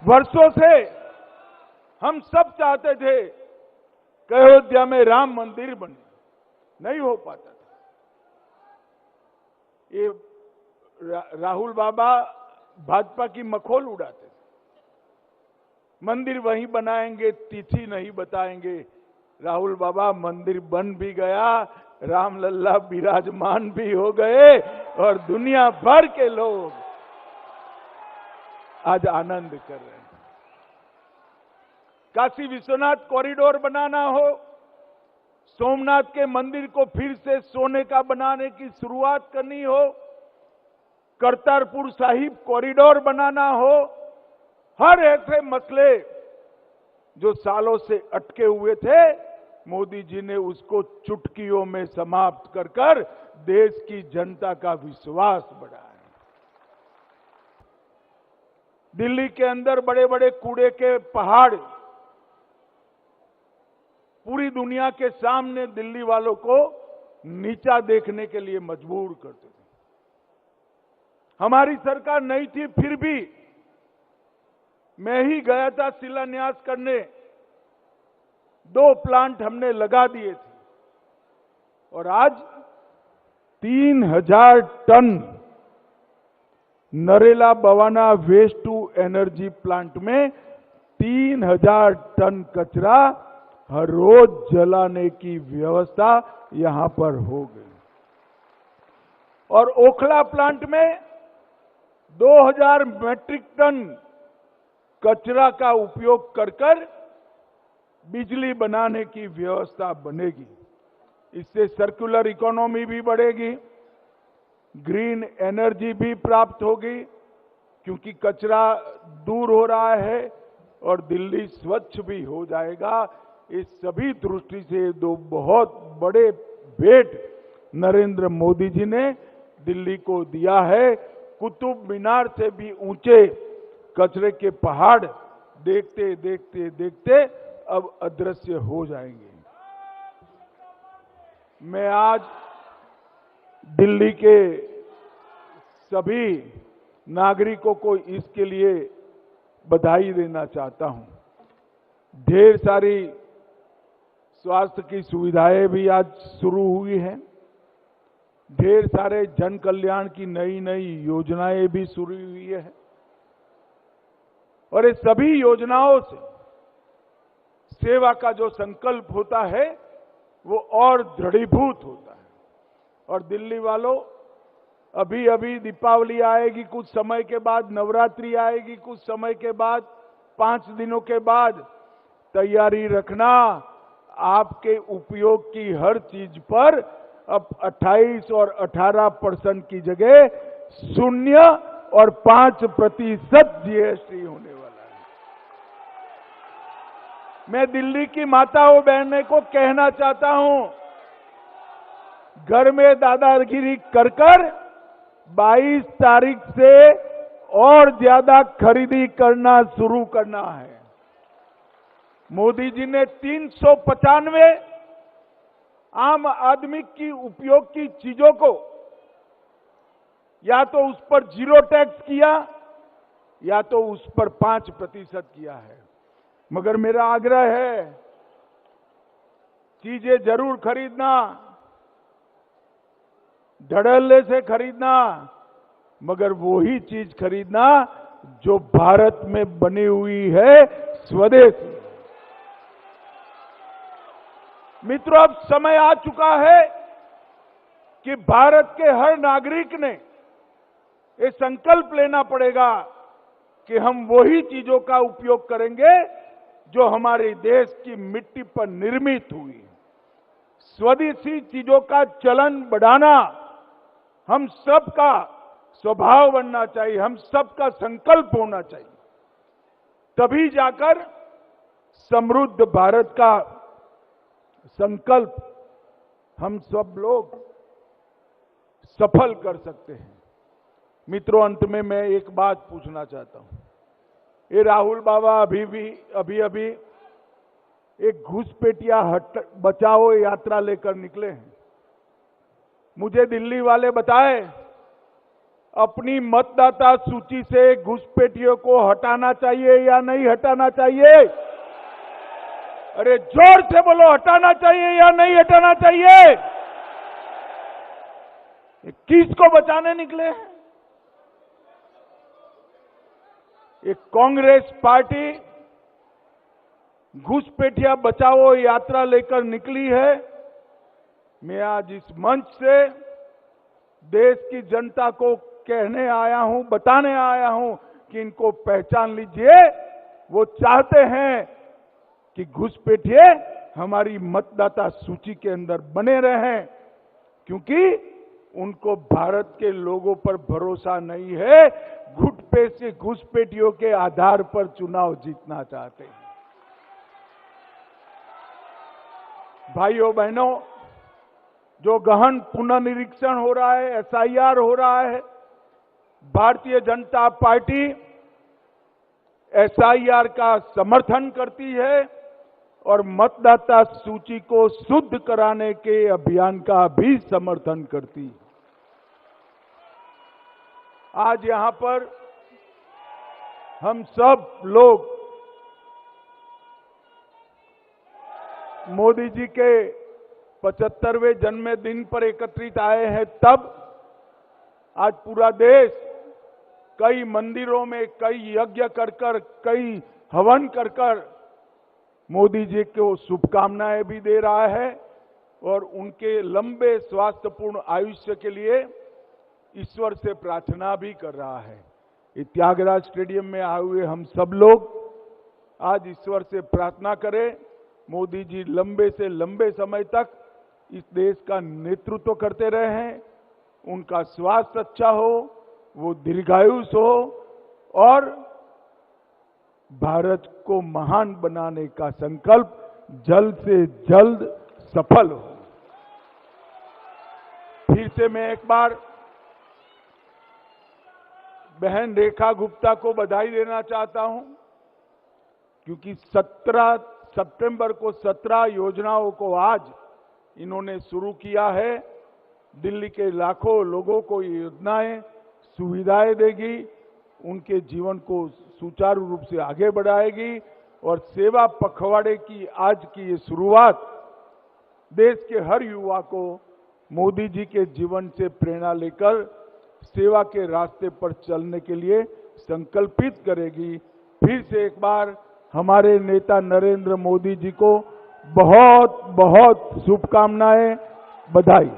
वर्षों से हम सब चाहते थे कि अयोध्या में राम मंदिर बने, नहीं हो पाता था। ये राहुल बाबा भाजपा की मखौल उड़ाते थे, मंदिर वहीं बनाएंगे, तिथि नहीं बताएंगे। राहुल बाबा मंदिर बन भी गया, रामलल्ला विराजमान भी हो गए और दुनिया भर के लोग आज आनंद कर रहे हैं। काशी विश्वनाथ कॉरिडोर बनाना हो, सोमनाथ के मंदिर को फिर से सोने का बनाने की शुरुआत करनी हो, करतारपुर साहिब कॉरिडोर बनाना हो, हर ऐसे मसले जो सालों से अटके हुए थे, मोदी जी ने उसको चुटकियों में समाप्त कर कर देश की जनता का विश्वास बढ़ाया। दिल्ली के अंदर बड़े बड़े कूड़े के पहाड़ पूरी दुनिया के सामने दिल्ली वालों को नीचा देखने के लिए मजबूर करते थे। हमारी सरकार नहीं थी, फिर भी मैं ही गया था शिलान्यास करने। 2 प्लांट हमने लगा दिए थे और आज 3000 ton Narela Bawana waste to energy plant में 3000 टन कचरा हर रोज जलाने की व्यवस्था यहां पर हो गई। और ओखला प्लांट में 2000 मैट्रिक टन कचरा का उपयोग कर कर बिजली बनाने की व्यवस्था बनेगी। इससे सर्कुलर इकोनॉमी भी बढ़ेगी, ग्रीन एनर्जी भी प्राप्त होगी, क्योंकि कचरा दूर हो रहा है और दिल्ली स्वच्छ भी हो जाएगा। इस सभी दृष्टि से 2 बहुत बड़े भेंट नरेंद्र मोदी जी ने दिल्ली को दिया है। कुतुब मीनार से भी ऊंचे कचरे के पहाड़ देखते देखते देखते अब अदृश्य हो जाएंगे। मैं आज दिल्ली के सभी नागरिकों को इसके लिए बधाई देना चाहता हूं। ढेर सारी स्वास्थ्य की सुविधाएं भी आज शुरू हुई हैं, ढेर सारे जन कल्याण की नई नई योजनाएं भी शुरू हुई है और ये सभी योजनाओं से सेवा का जो संकल्प होता है वो और दृढ़ीभूत होता है। और दिल्ली वालों, अभी अभी दीपावली आएगी, कुछ समय के बाद नवरात्रि आएगी, कुछ समय के बाद 5 दिनों के बाद तैयारी रखना। आपके उपयोग की हर चीज पर अब 28 और 18% की जगह 0 और 5% जीएसटी होने वाला है। मैं दिल्ली की माताओं बहनों को कहना चाहता हूं, घर में दादागिरी कर 22 तारीख से और ज्यादा खरीदी करना शुरू करना है। मोदी जी ने 395 आम आदमी की उपयोग की चीजों को या तो उस पर 0 टैक्स किया या तो उस पर 5% किया है। मगर मेरा आग्रह है, चीजें जरूर खरीदना, धड़ल्ले से खरीदना, मगर वही चीज खरीदना जो भारत में बनी हुई है, स्वदेशी। मित्रों, अब समय आ चुका है कि भारत के हर नागरिक ने ये संकल्प लेना पड़ेगा कि हम वही चीजों का उपयोग करेंगे जो हमारे देश की मिट्टी पर निर्मित हुई। स्वदेशी चीजों का चलन बढ़ाना हम सबका स्वभाव बनना चाहिए, हम सबका संकल्प होना चाहिए। तभी जाकर समृद्ध भारत का संकल्प हम सब लोग सफल कर सकते हैं। मित्रों, अंत में मैं एक बात पूछना चाहता हूं। ये राहुल बाबा अभी एक घुसपैठिया बचाओ यात्रा लेकर निकले हैं। मुझे दिल्ली वाले बताए, अपनी मतदाता सूची से घुसपैठियों को हटाना चाहिए या नहीं हटाना चाहिए? अरे जोर से बोलो, हटाना चाहिए या नहीं हटाना चाहिए? किसको बचाने निकले हैं? ये कांग्रेस पार्टी घुसपैठिया बचाओ यात्रा लेकर निकली है। मैं आज इस मंच से देश की जनता को कहने आया हूं, बताने आया हूं कि इनको पहचान लीजिए। वो चाहते हैं कि घुसपैठिए हमारी मतदाता सूची के अंदर बने रहें, क्योंकि उनको भारत के लोगों पर भरोसा नहीं है। घुटपे से घुसपैठियों के आधार पर चुनाव जीतना चाहते हैं। भाइयों बहनों, जो गहन पुनर्निरीक्षण हो रहा है, एसआईआर हो रहा है, भारतीय जनता पार्टी एसआईआर का समर्थन करती है और मतदाता सूची को शुद्ध कराने के अभियान का भी समर्थन करती है। आज यहां पर हम सब लोग मोदी जी के 75वें जन्मदिन पर एकत्रित आए हैं। तब आज पूरा देश कई मंदिरों में कई यज्ञ कर कर, कई हवन कर कर मोदी जी को शुभकामनाएं भी दे रहा है और उनके लंबे स्वास्थ्यपूर्ण आयुष्य के लिए ईश्वर से प्रार्थना भी कर रहा है। ये त्यागराज स्टेडियम में आए हुए हम सब लोग आज ईश्वर से प्रार्थना करें, मोदी जी लंबे से लंबे समय तक इस देश का नेतृत्व करते रहे हैं, उनका स्वास्थ्य अच्छा हो, वो दीर्घायुष हो और भारत को महान बनाने का संकल्प जल्द से जल्द सफल हो। फिर से मैं एक बार बहन रेखा गुप्ता को बधाई देना चाहता हूं, क्योंकि 17 सितंबर को 17 योजनाओं को आज इन्होंने शुरू किया है। दिल्ली के लाखों लोगों को ये योजनाएं सुविधाएं देगी, उनके जीवन को सुचारू रूप से आगे बढ़ाएगी और सेवा पखवाड़े की आज की ये शुरुआत देश के हर युवा को मोदी जी के जीवन से प्रेरणा लेकर सेवा के रास्ते पर चलने के लिए संकल्पित करेगी। फिर से एक बार हमारे नेता नरेंद्र मोदी जी को बहुत बहुत शुभकामनाएं, बधाई।